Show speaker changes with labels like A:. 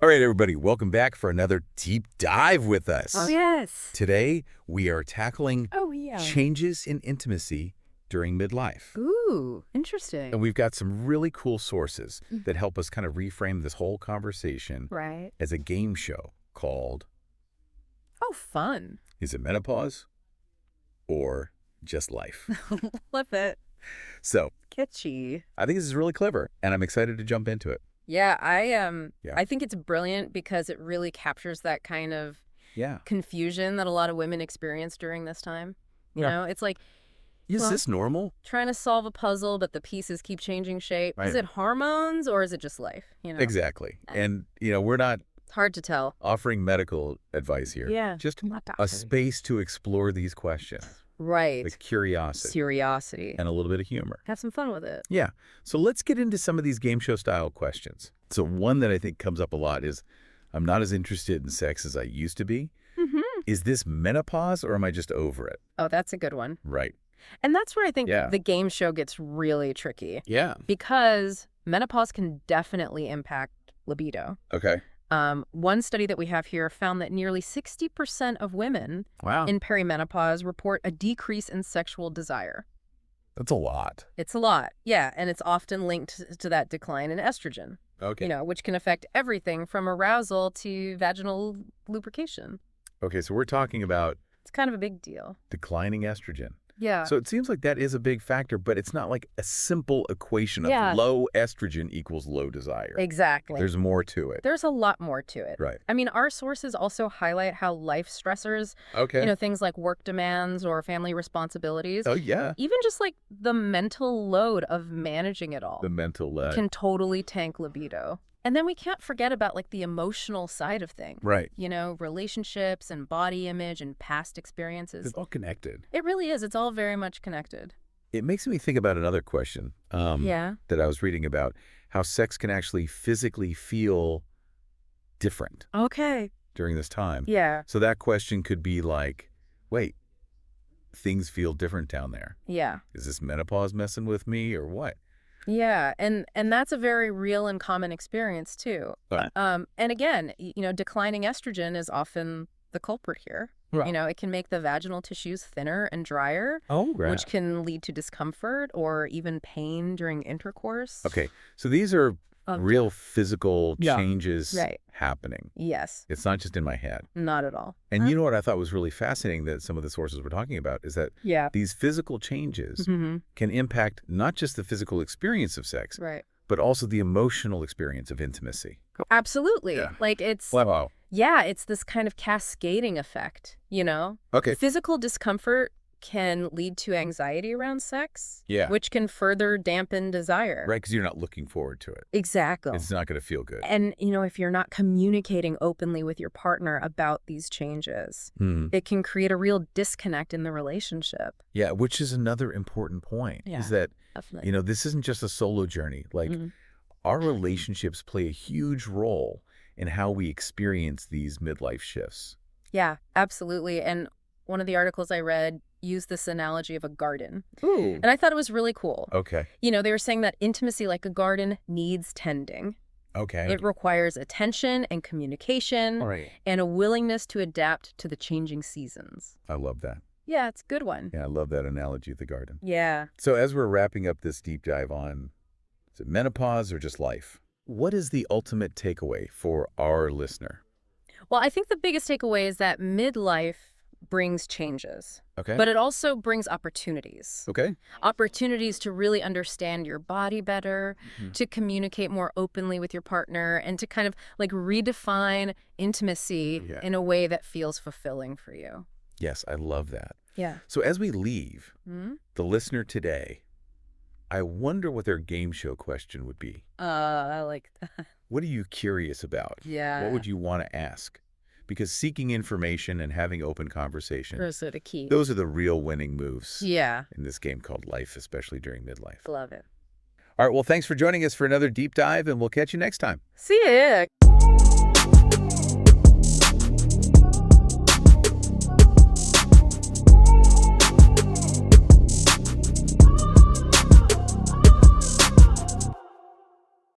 A: All right, everybody, welcome back for another deep dive with us.
B: Oh, yes.
A: Today, we are tackling
B: Yeah.
A: changes in intimacy during midlife.
B: Ooh, interesting.
A: And we've got some really cool sources that help us kind of reframe this whole conversation
B: Right.
A: as a game show called
B: Oh, fun.
A: Is It Menopause or Just Life?
B: Love it.
A: So,
B: Kitschy.
A: I think this is really clever, and I'm excited to jump into it.
B: Yeah,
A: Yeah.
B: I think it's brilliant because it really captures that kind of
A: Yeah.
B: confusion that a lot of women experience during this time. You
A: Yeah.
B: know, it's like
A: Is
B: Well-
A: this normal?
B: trying to solve a puzzle, but the pieces keep changing shape.
A: Right.
B: Is it hormones or is it just life?
A: Exactly. And, we're not
B: It's hard to tell.
A: offering medical advice here.
B: Yeah.
A: Just
B: Not
A: a space to explore these questions
B: Right.
A: with curiosity
B: Curiosity.
A: and a little bit of humor.
B: Have some fun with it.
A: Yeah. So let's get into some of these game show style questions. So one that I think comes up a lot is, I'm not as interested in sex as I used to be. Is this menopause or am I just over it?
B: Oh, that's a good one.
A: Right.
B: And that's where I think
A: Yeah.
B: the game show gets really tricky
A: Yeah.
B: because menopause can definitely impact libido.
A: Okay.
B: One study that we have here found that nearly 60% of women
A: Wow.
B: in perimenopause report a decrease in sexual desire.
A: That's a lot.
B: It's a lot. Yeah. And it's often linked to that decline in estrogen,
A: Okay.
B: which can affect everything from arousal to vaginal lubrication.
A: Okay. So we're talking about
B: It's kind of a big deal.
A: declining estrogen.
B: Yeah.
A: So it seems like that is a big factor, but it's not like a simple equation of
B: Yeah.
A: low estrogen equals low desire.
B: Exactly.
A: There's more to it.
B: There's a lot more to it.
A: Right.
B: I mean, our sources also highlight how life stressors,
A: Okay.
B: things like work demands or family responsibilities,
A: Oh, yeah.
B: even just like the mental load of managing it all
A: The mental lead.
B: can totally tank libido. And then we can't forget about like the emotional side of things.
A: Right.
B: Relationships and body image and past experiences.
A: It's all connected.
B: It really is. It's all very much connected.
A: It makes me think about another question
B: Yeah.
A: that I was reading about, how sex can actually physically feel different
B: Okay.
A: during this time.
B: Yeah.
A: So that question could be like, wait, things feel different down there.
B: Yeah.
A: Is this menopause messing with me or what?
B: Yeah, and that's a very real and common experience too.
A: Right.
B: And again, declining estrogen is often the culprit here.
A: Right.
B: It can make the vaginal tissues thinner and drier,
A: Oh,
B: which can lead to discomfort or even pain during intercourse.
A: Okay. So these are real physical
B: Yeah.
A: changes
B: Right.
A: happening.
B: Yes,
A: It's not just in my head.
B: not at all.
A: And you know what I thought was really fascinating that some of the sources were talking about is that
B: Yeah.
A: these physical changes
B: Hmm.
A: can impact not just the physical experience of sex,
B: Right.
A: but also the emotional experience of intimacy.
B: Absolutely.
A: Yeah.
B: Like it's
A: Wow.
B: it's this kind of cascading effect,
A: Okay.
B: Physical discomfort can lead to anxiety around sex,
A: Yeah.
B: which can further dampen desire.
A: Right, because you're not looking forward to it.
B: Exactly.
A: It's not going to feel good.
B: And, if you're not communicating openly with your partner about these changes, it can create a real disconnect in the relationship.
A: Yeah, which is another important point,
B: Yeah.
A: is that,
B: Definitely.
A: this isn't just a solo journey. Like, our relationships play a huge role in how we experience these midlife shifts.
B: Yeah, absolutely. And one of the articles I read used this analogy of a garden.
A: Ooh.
B: And I thought it was really cool.
A: Okay.
B: They were saying that intimacy like a garden needs tending.
A: Okay.
B: It requires attention and communication
A: All right.
B: and a willingness to adapt to the changing seasons.
A: I love that.
B: Yeah, it's a good one.
A: Yeah, I love that analogy of the garden.
B: Yeah.
A: So as we're wrapping up this deep dive on, is it menopause or just life? What is the ultimate takeaway for our listener?
B: Well, I think the biggest takeaway is that midlife brings changes,
A: Okay.
B: but it also brings opportunities.
A: Okay.
B: Opportunities to really understand your body better, to communicate more openly with your partner, and to kind of like redefine intimacy
A: Yeah.
B: in a way that feels fulfilling for you.
A: Yes, I love that.
B: Yeah.
A: So as we leave,
B: Hmm?
A: the listener today, I wonder what their game show question would be.
B: I like that.
A: What are you curious about?
B: Yeah.
A: What would you want to ask? Because seeking information and having open conversation,
B: Those are the key.
A: those are the real winning moves
B: Yeah.
A: in this game called life, especially during midlife.
B: Love it.
A: All right, well, thanks for joining us for another deep dive, and we'll catch you next time.
B: See ya.